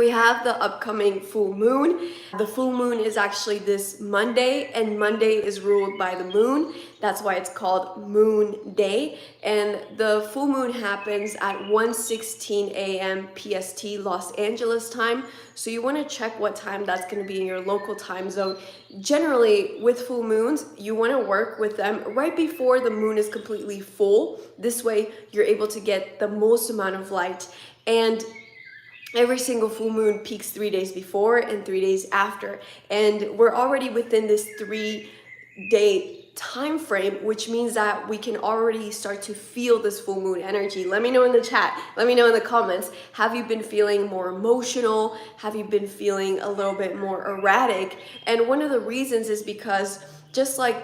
We have the upcoming full moon. The full moon is actually this Monday, and Monday is ruled by the moon. That's why it's called Moon Day. And the full moon happens at 1:16 a.m. PST, Los Angeles time. So you want to check what time that's going to be in your local time zone. Generally, with full moons, you want to work with them right before the moon is completely full. This way, you're able to get the most amount of light. And every single full moon peaks 3 days before and 3 days after. And we're already within this 3-day time frame, which means that we can already start to feel this full moon energy. Let me know in the chat. Let me know in the comments. Have you been feeling more emotional? Have you been feeling a little bit more erratic? And one of the reasons is because just like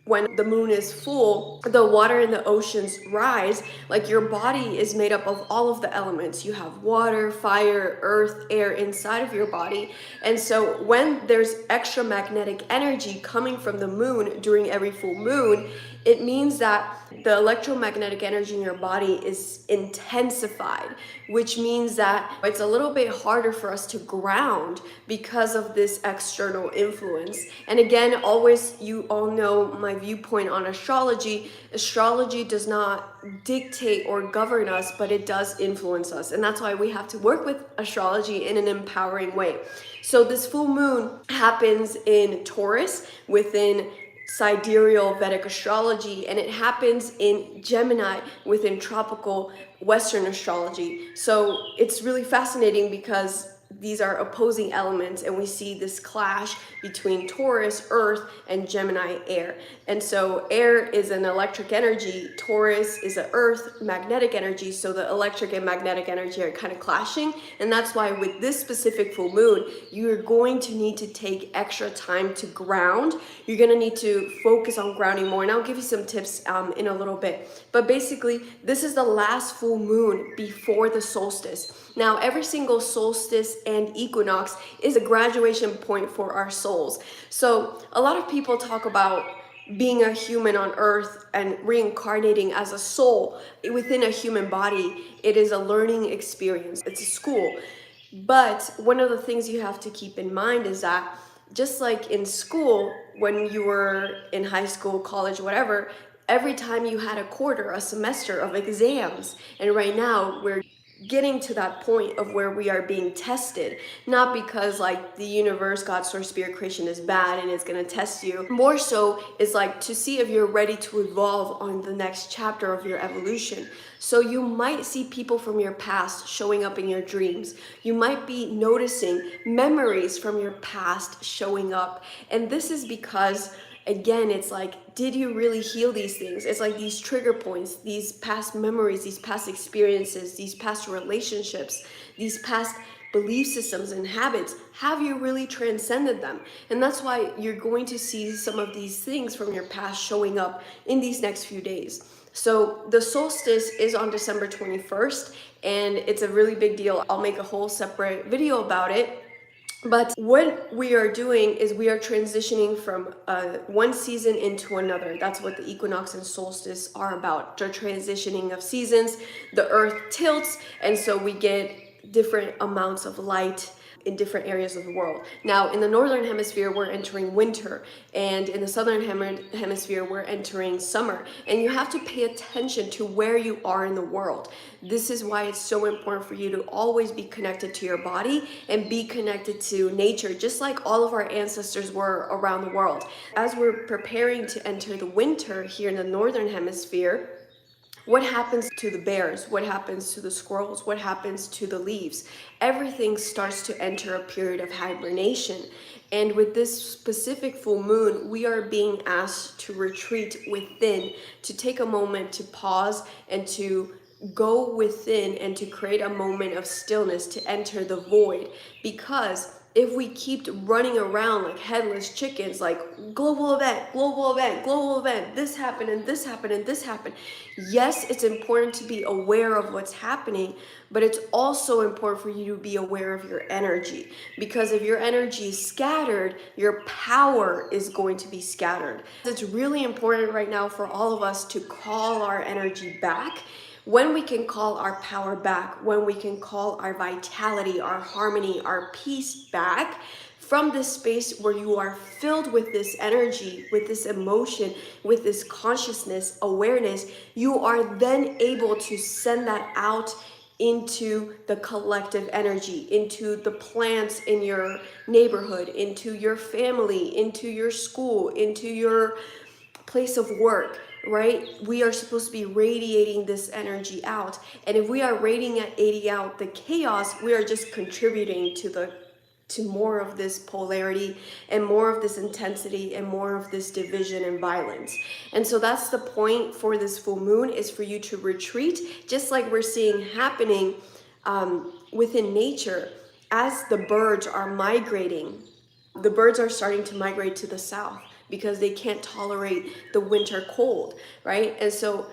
when the moon is full, the water in the oceans rise. Like, your body is made up of all of the elements. You have water, fire, earth, air inside of your body. And so when there's extra magnetic energy coming from the moon during every full moon, it means that the electromagnetic energy in your body is intensified, which means that it's a little bit harder for us to ground because of this external influence. And again, always, you all know my viewpoint on astrology. Astrology does not dictate or govern us, but it does influence us. And that's why we have to work with astrology in an empowering way. So this full moon happens in Taurus within sidereal Vedic astrology, and it happens in Gemini within tropical Western astrology. So it's really fascinating because these are opposing elements, and we see this clash between Taurus, Earth, and Gemini, air. And so air is an electric energy, Taurus is an earth magnetic energy, so the electric and magnetic energy are kind of clashing. And that's why with this specific full moon, you're going to need to take extra time to ground. You're going to need to focus on grounding more, and I'll give you some tips in a little bit. But basically, this is the last full moon before the solstice. Now, every single solstice and equinox is a graduation point for our souls. So a lot of people talk about being a human on earth and reincarnating as a soul within a human body. It is a learning experience. It's a school. But one of the things you have to keep in mind is that just like in school, when you were in high school, college, whatever, every time you had a quarter, a semester of exams. And right now we're getting to that point of where we are being tested, not because like the universe, God, source, spirit, creation is bad and it's going to test you. More so is like to see if you're ready to evolve on the next chapter of your evolution. So you might see people from your past showing up in your dreams. You might be noticing memories from your past showing up. And this is because, again, it's like, did you really heal these things? It's like these trigger points, these past memories, these past experiences, these past relationships, these past belief systems and habits. Have you really transcended them? And that's why you're going to see some of these things from your past showing up in these next few days. So the solstice is on December 21st, and it's a really big deal. I'll make a whole separate video about it. But what we are doing is we are transitioning from one season into another. That's what the equinox and solstice are about. They're transitioning of seasons. The earth tilts, and so we get different amounts of light in different areas of the world. Now, in the northern hemisphere, we're entering winter, and in the southern hemisphere, we're entering summer. And you have to pay attention to where you are in the world. This is why it's so important for you to always be connected to your body and be connected to nature, just like all of our ancestors were around the world. As we're preparing to enter the winter here in the northern hemisphere, what happens to the bears? What happens to the squirrels? What happens to the leaves? Everything starts to enter a period of hibernation. And with this specific full moon, we are being asked to retreat within, to take a moment to pause and to go within and to create a moment of stillness, to enter the void. Because if we keep running around like headless chickens, like global event, global event, global event, this happened and this happened and this happened. Yes, it's important to be aware of what's happening, but it's also important for you to be aware of your energy. Because if your energy is scattered, your power is going to be scattered. It's really important right now for all of us to call our energy back. When we can call our power back, when we can call our vitality, our harmony, our peace back, from this space where you are filled with this energy, with this emotion, with this consciousness, awareness, you are then able to send that out into the collective energy, into the plants in your neighborhood, into your family, into your school, into your place of work, right? We are supposed to be radiating this energy out. And if we are radiating out the chaos, we are just contributing to more of this polarity and more of this intensity and more of this division and violence. And so that's the point for this full moon, is for you to retreat, just like we're seeing happening within nature. As the birds are migrating, the birds are starting to migrate to the south because they can't tolerate the winter cold, right? And so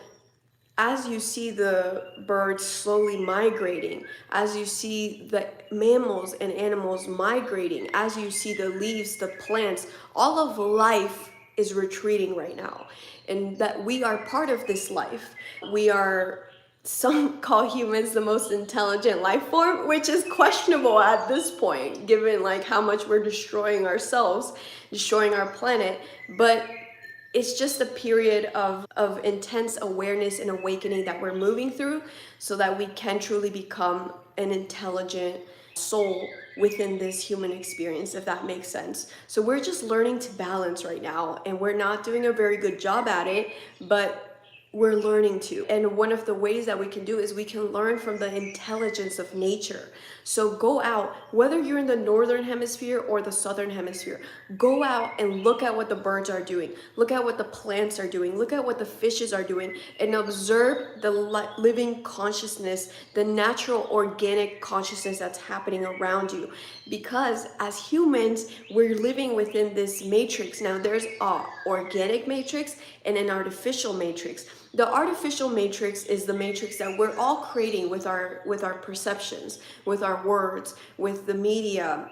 as you see the birds slowly migrating, as you see the mammals and animals migrating, as you see the leaves, the plants, all of life is retreating right now. And that we are part of this life. We are, some call humans the most intelligent life form, which is questionable at this point, given like how much we're destroying ourselves, destroying our planet. But it's just a period of intense awareness and awakening that we're moving through, so that we can truly become an intelligent soul within this human experience, if that makes sense. So we're just learning to balance right now, and we're not doing a very good job at it, but we're learning to. And one of the ways that we can do is we can learn from the intelligence of nature. So go out, whether you're in the northern hemisphere or the southern hemisphere, go out and look at what the birds are doing. Look at what the plants are doing. Look at what the fishes are doing, and observe the living consciousness, the natural organic consciousness that's happening around you. Because as humans, we're living within this matrix. Now there's an organic matrix and an artificial matrix. The artificial matrix is the matrix that we're all creating with our perceptions, with our words, with the media,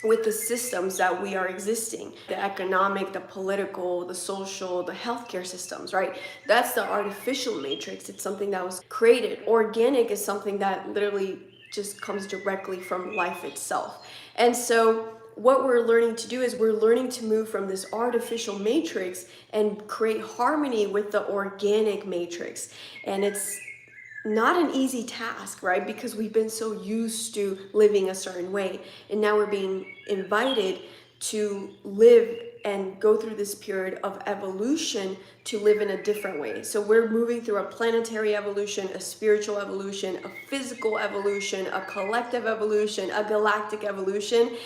with the systems that we are existing, the economic, the political, the social, the healthcare systems, right? That's the artificial matrix. It's something that was created. Organic is something that literally just comes directly from life itself. And so what we're learning to do is we're learning to move from this artificial matrix and create harmony with the organic matrix. And it's not an easy task, right? Because we've been so used to living a certain way, and now we're being invited to live and go through this period of evolution to live in a different way. So we're moving through a planetary evolution, a spiritual evolution, a physical evolution, a collective evolution, a galactic evolution.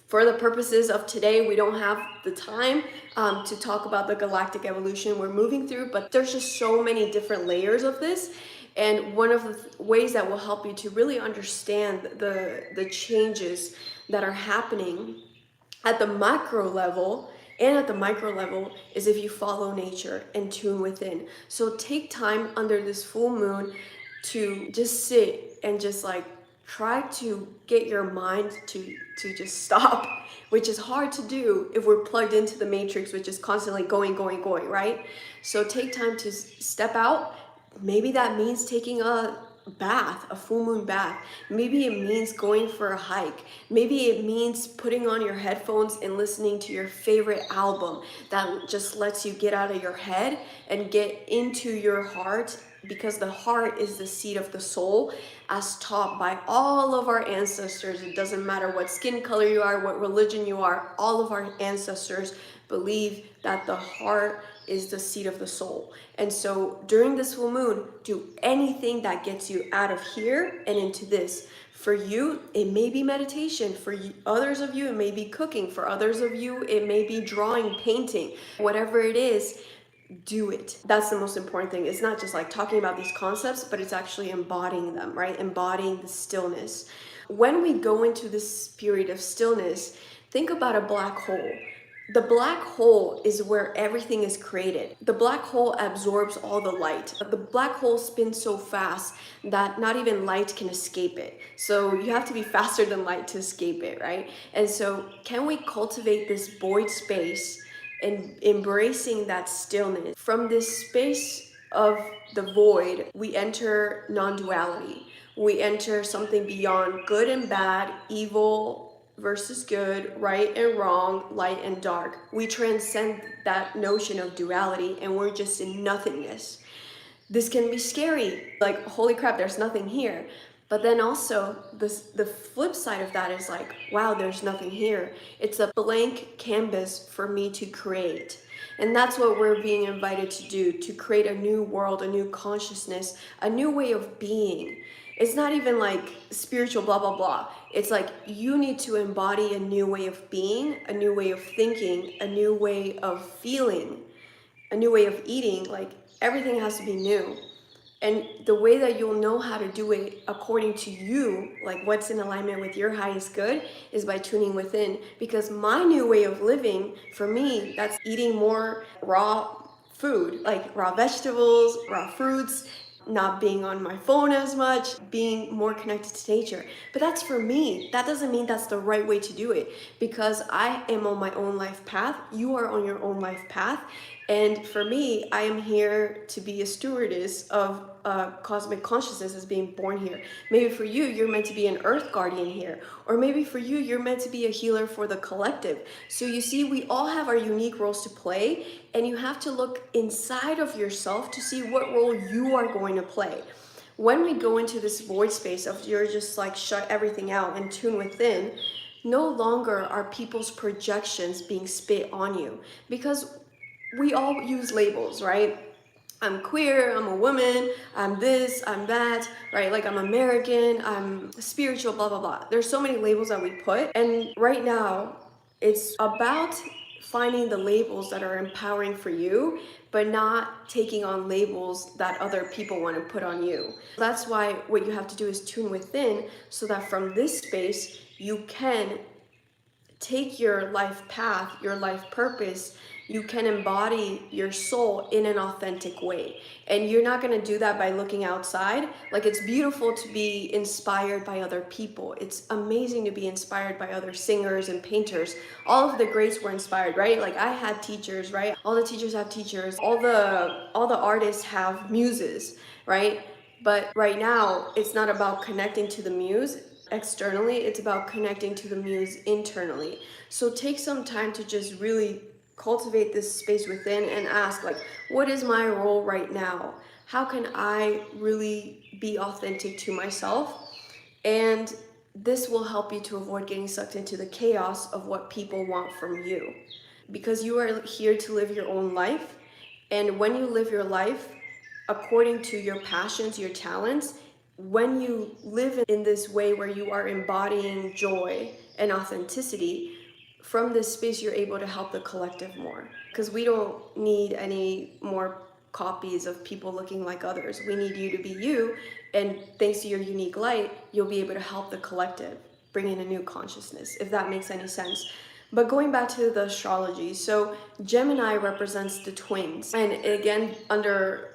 For the purposes of today, we don't have the time to talk about the galactic evolution we're moving through, but there's just so many different layers of this. And one of the ways that will help you to really understand the changes that are happening at the macro level and at the micro level is if you follow nature and tune within. So take time under this full moon to just sit and just like try to get your mind to just stop, which is hard to do if we're plugged into the matrix, which is constantly going, right? So take time to step out. Maybe that means taking a bath, a full moon bath. Maybe it means going for a hike. Maybe it means putting on your headphones and listening to your favorite album that just lets you get out of your head and get into your heart, because the heart is the seat of the soul, as taught by all of our ancestors. It doesn't matter what skin color you are, what religion you are, all of our ancestors believe that the heart is the seat of the soul. And so during this full moon, do anything that gets you out of here and into this. For you, it may be meditation. For others of you, it may be cooking. For others of you, it may be drawing, painting. Whatever it is, do it. That's the most important thing. It's not just like talking about these concepts, but it's actually embodying them, right? Embodying the stillness. When we go into this period of stillness, think about a black hole. The black hole is where everything is created. The black hole absorbs all the light. The black hole spins so fast that not even light can escape it. So you have to be faster than light to escape it, right? And so can we cultivate this void space and embracing that stillness? From this space of the void, we enter non-duality. We enter something beyond good and bad, evil versus good, right and wrong, light and dark. We transcend that notion of duality and we're just in nothingness. This can be scary, like holy crap, there's nothing here. But then also the flip side of that is like, wow, there's nothing here. It's a blank canvas for me to create. And that's what we're being invited to do, to create a new world, a new consciousness, a new way of being. It's not even like spiritual blah blah blah. It's like you need to embody a new way of being, a new way of thinking, a new way of feeling, a new way of eating. Like everything has to be new. And the way that you'll know how to do it according to you, like what's in alignment with your highest good, is by tuning within. Because my new way of living, for me, that's eating more raw food, like raw vegetables, raw fruits, not being on my phone as much, being more connected to nature. But that's for me. That doesn't mean that's the right way to do it, because I am on my own life path. You are on your own life path. And for me, I am here to be a stewardess of cosmic consciousness as being born here. Maybe for you, you're meant to be an earth guardian here. Or maybe for you, you're meant to be a healer for the collective. So you see, we all have our unique roles to play, and you have to look inside of yourself to see what role you are going to play. When we go into this void space of you're just like shut everything out and tune within, no longer are people's projections being spit on you, because we all use labels, right? I'm queer, I'm a woman, I'm this, I'm that, right? Like I'm American, I'm spiritual, blah, blah, blah. There's so many labels that we put. And right now, it's about finding the labels that are empowering for you, but not taking on labels that other people want to put on you. That's why what you have to do is tune within, so that from this space, you can take your life path, your life purpose, you can embody your soul in an authentic way. And you're not going to do that by looking outside. Like, it's beautiful to be inspired by other people. It's amazing to be inspired by other singers and painters. All of the greats were inspired, right? Like, I had teachers, right? All the teachers have teachers. All the artists have muses, right? But right now, it's not about connecting to the muse externally, it's about connecting to the muse internally. So take some time to just really cultivate this space within and ask, like, what is my role right now? How can I really be authentic to myself? And this will help you to avoid getting sucked into the chaos of what people want from you, because you are here to live your own life. And when you live your life according to your passions, your talents, when you live in this way where you are embodying joy and authenticity, from this space you're able to help the collective more, because we don't need any more copies of people looking like others. We need you to be you, and thanks to your unique light, you'll be able to help the collective bring in a new consciousness, if that makes any sense. But going back to the astrology, so Gemini represents the twins, and again, under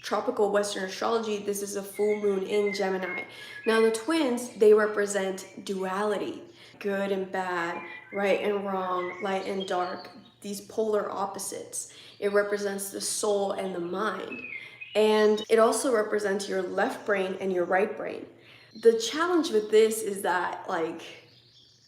tropical Western astrology, this is a full moon in Gemini. Now the twins, they represent duality, good and bad, right and wrong, light and dark, these polar opposites. It represents the soul and the mind. And it also represents your left brain and your right brain. The challenge with this is that, like,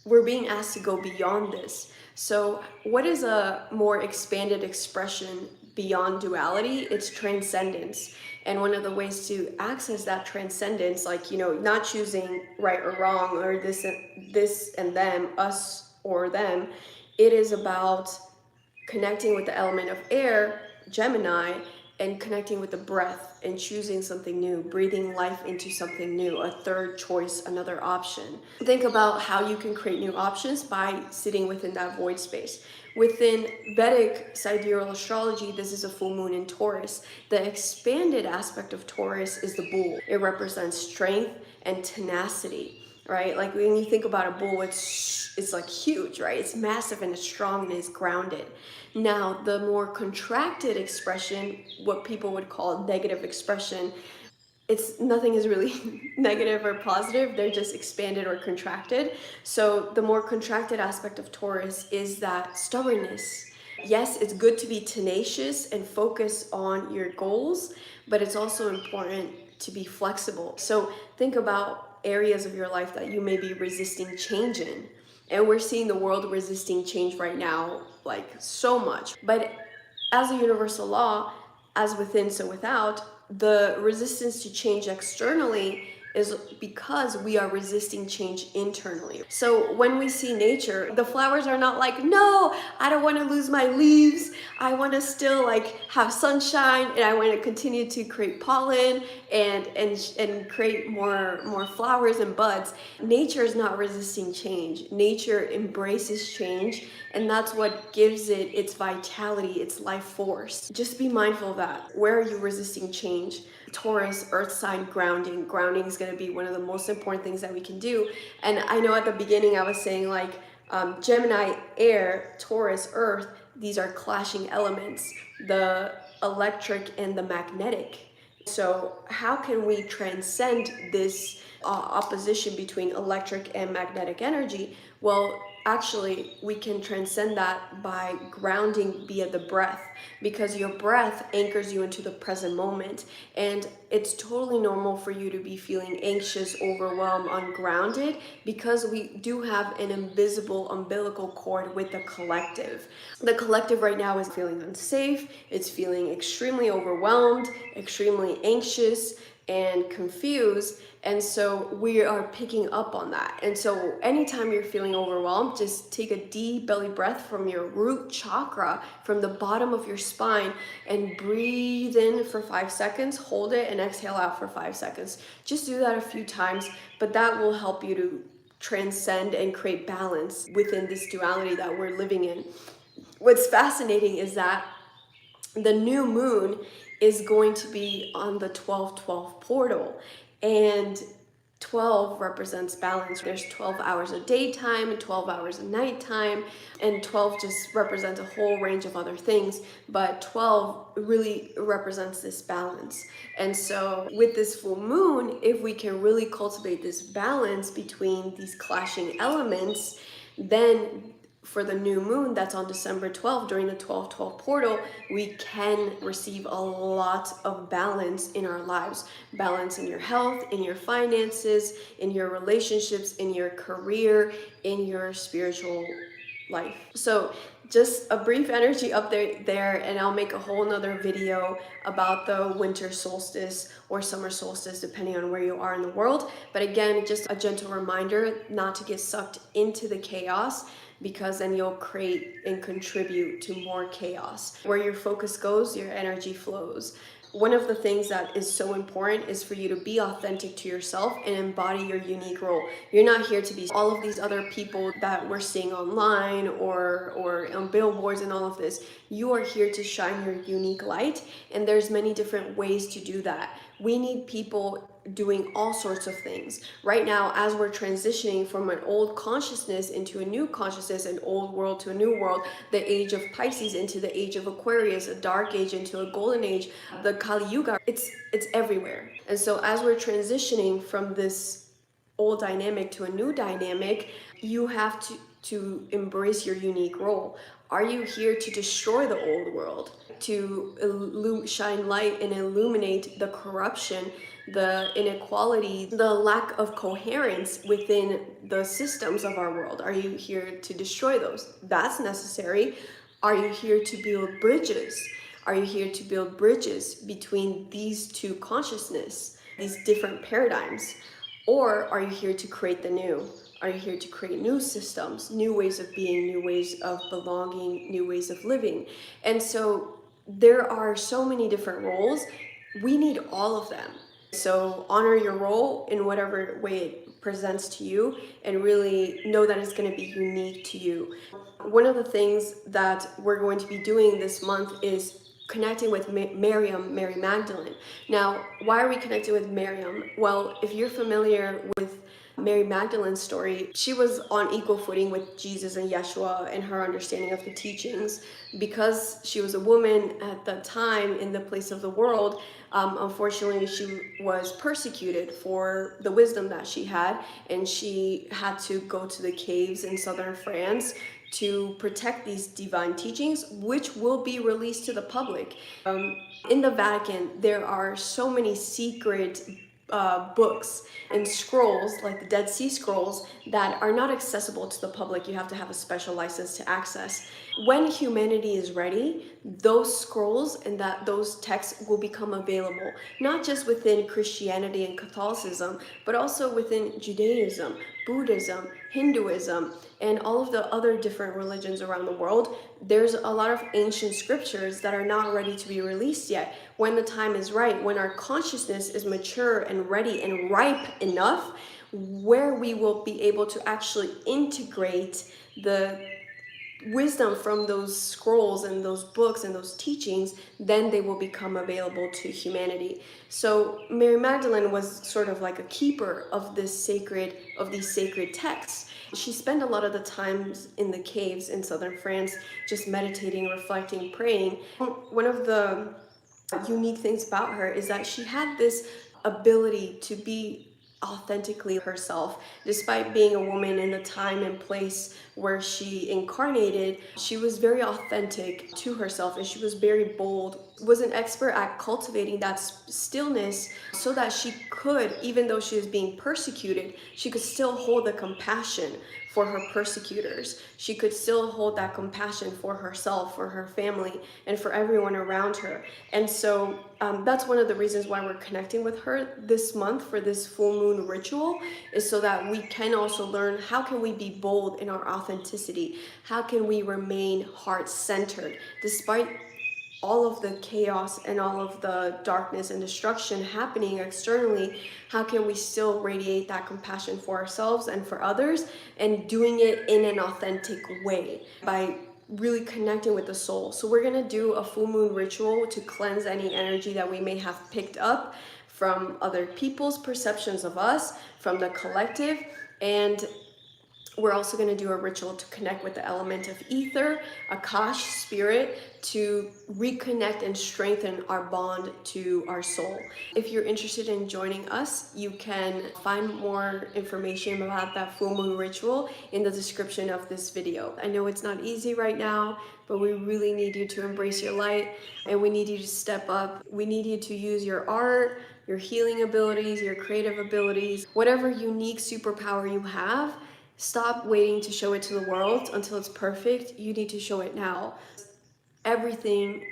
we're being asked to go beyond this. So what is a more expanded expression beyond duality? It's transcendence. And one of the ways to access that transcendence, like, not choosing right or wrong, or this and them, us or them, it is about connecting with the element of air, Gemini, and connecting with the breath and choosing something new, breathing life into something new, a third choice, another option. Think about how you can create new options by sitting within that void space. Within Vedic sidereal astrology, this is a full moon in Taurus. The expanded aspect of Taurus is the bull. It represents strength and tenacity, right? Like when you think about a bull, it's like huge, right? It's massive and it's strong and it's grounded. Now, the more contracted expression, what people would call negative expression, nothing is really negative or positive, they're just expanded or contracted. So the more contracted aspect of Taurus is that stubbornness. yes, it's good to be tenacious and focus on your goals, but it's also important to be flexible. So think about areas of your life that you may be resisting change in. And we're seeing the world resisting change right now, like so much. But as a universal law, as within, so without, the resistance to change externally is because we are resisting change internally. So when we see nature, the flowers are not like, no, I don't want to lose my leaves. I want to still like have sunshine, and I want to continue to create pollen and create more flowers and buds. Nature is not resisting change. Nature embraces change, and that's what gives it its vitality, its life force. Just be mindful of that. Where are you resisting change? Taurus, earth sign, grounding. Grounding is going to be one of the most important things that we can do. And I know at the beginning I was saying like Gemini, air, Taurus, earth, these are clashing elements, the electric and the magnetic. So how can we transcend this opposition between electric and magnetic energy? Well, actually, we can transcend that by grounding via the breath, because your breath anchors you into the present moment. And it's totally normal for you to be feeling anxious, overwhelmed, ungrounded, because we do have an invisible umbilical cord with the collective. The collective right now is feeling unsafe, it's feeling extremely overwhelmed, extremely anxious, and confused. And so we are picking up on that. And so anytime you're feeling overwhelmed, just take a deep belly breath from your root chakra, from the bottom of your spine, and breathe in for 5 seconds, hold it, and exhale out for 5 seconds. Just do that a few times, but that will help you to transcend and create balance within this duality that we're living in. What's fascinating is that the new moon is going to be on the 12-12 portal, and 12 represents balance. There's 12 hours of daytime and 12 hours of nighttime, and 12 just represents a whole range of other things, but 12 really represents this balance. And so with this full moon, if we can really cultivate this balance between these clashing elements, then for the new moon that's on December 12th during the 12-12 portal, we can receive a lot of balance in our lives. Balance in your health, in your finances, in your relationships, in your career, in your spiritual life. So just a brief energy update there, and I'll make a whole nother video about the winter solstice or summer solstice depending on where you are in the world. But again, just a gentle reminder not to get sucked into the chaos, because then you'll create and contribute to more chaos. Where your focus goes, your energy flows. One of the things that is so important is for you to be authentic to yourself and embody your unique role. You're not here to be all of these other people that we're seeing online or on billboards and all of this. You are here to shine your unique light, and there's many different ways to do that. We need people doing all sorts of things. Right now, as we're transitioning from an old consciousness into a new consciousness, an old world to a new world, the age of Pisces into the age of Aquarius, a dark age into a golden age, the Kali Yuga, it's everywhere. And so as we're transitioning from this old dynamic to a new dynamic, you have to embrace your unique role. Are you here to destroy the old world, to shine light and illuminate the corruption, the inequality, the lack of coherence within the systems of our world? Are you here to destroy those? That's necessary. Are you here to build bridges? Are you here to build bridges between these two consciousness, these different paradigms? Or are you here to create the new? Are you here to create new systems, new ways of being, new ways of belonging, new ways of living? And so there are so many different roles. We need all of them. So honor your role in whatever way it presents to you, and really know that it's going to be unique to you. One of the things that we're going to be doing this month is connecting with Mary Magdalene. Now, why are we connecting with Miriam? Well, if you're familiar with Mary Magdalene's story, she was on equal footing with Jesus and Yeshua in her understanding of the teachings. Because she was a woman at the time in the place of the world, unfortunately, she was persecuted for the wisdom that she had, and she had to go to the caves in southern France to protect these divine teachings, which will be released to the public. In the Vatican, there are so many secret books and scrolls, like the Dead Sea Scrolls, that are not accessible to the public. You have to have a special license to access. When humanity is ready, those scrolls and those texts will become available, not just within Christianity and Catholicism, but also within Judaism, Buddhism, Hinduism, and all of the other different religions around the world. There's a lot of ancient scriptures that are not ready to be released yet. When the time is right, when our consciousness is mature and ready and ripe enough, where we will be able to actually integrate the wisdom from those scrolls and those books and those teachings, then they will become available to humanity. So Mary Magdalene was sort of like a keeper of these sacred texts. She spent a lot of the times in the caves in southern France, just meditating, reflecting, praying. One of the unique things about her is that she had this ability to be authentically herself. Despite being a woman in the time and place where she incarnated, she was very authentic to herself, and she was very bold, was an expert at cultivating that stillness so that she could, even though she was being persecuted, she could still hold the compassion for her persecutors. She could still hold that compassion for herself, for her family, and for everyone around her. And so that's one of the reasons why we're connecting with her this month for this full moon ritual, is so that we can also learn how can we be bold in our authenticity? How can we remain heart-centered despite all of the chaos and all of the darkness and destruction happening externally? How can we still radiate that compassion for ourselves and for others, and doing it in an authentic way by really connecting with the soul? So we're gonna do a full moon ritual to cleanse any energy that we may have picked up from other people's perceptions of us, from the collective, and we're also going to do a ritual to connect with the element of ether, Akash spirit, to reconnect and strengthen our bond to our soul. If you're interested in joining us, you can find more information about that full moon ritual in the description of this video. I know it's not easy right now, but we really need you to embrace your light, and we need you to step up. We need you to use your art, your healing abilities, your creative abilities, whatever unique superpower you have. Stop waiting to show it to the world until it's perfect. You need to show it now. Everything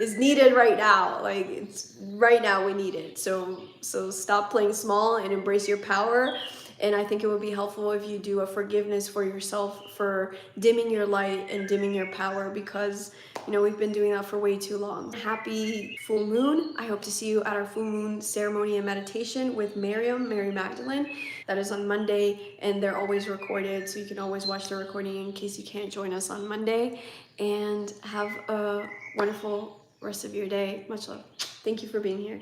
is needed right now. Like, it's right now, we need it. So stop playing small and embrace your power. And I think it would be helpful if you do a forgiveness for yourself for dimming your light and dimming your power, because we've been doing that for way too long. Happy full moon. I hope to see you at our full moon ceremony and meditation with Mary Magdalene. That is on Monday, and they're always recorded, so you can always watch the recording in case you can't join us on Monday. And have a wonderful rest of your day. Much love. Thank you for being here.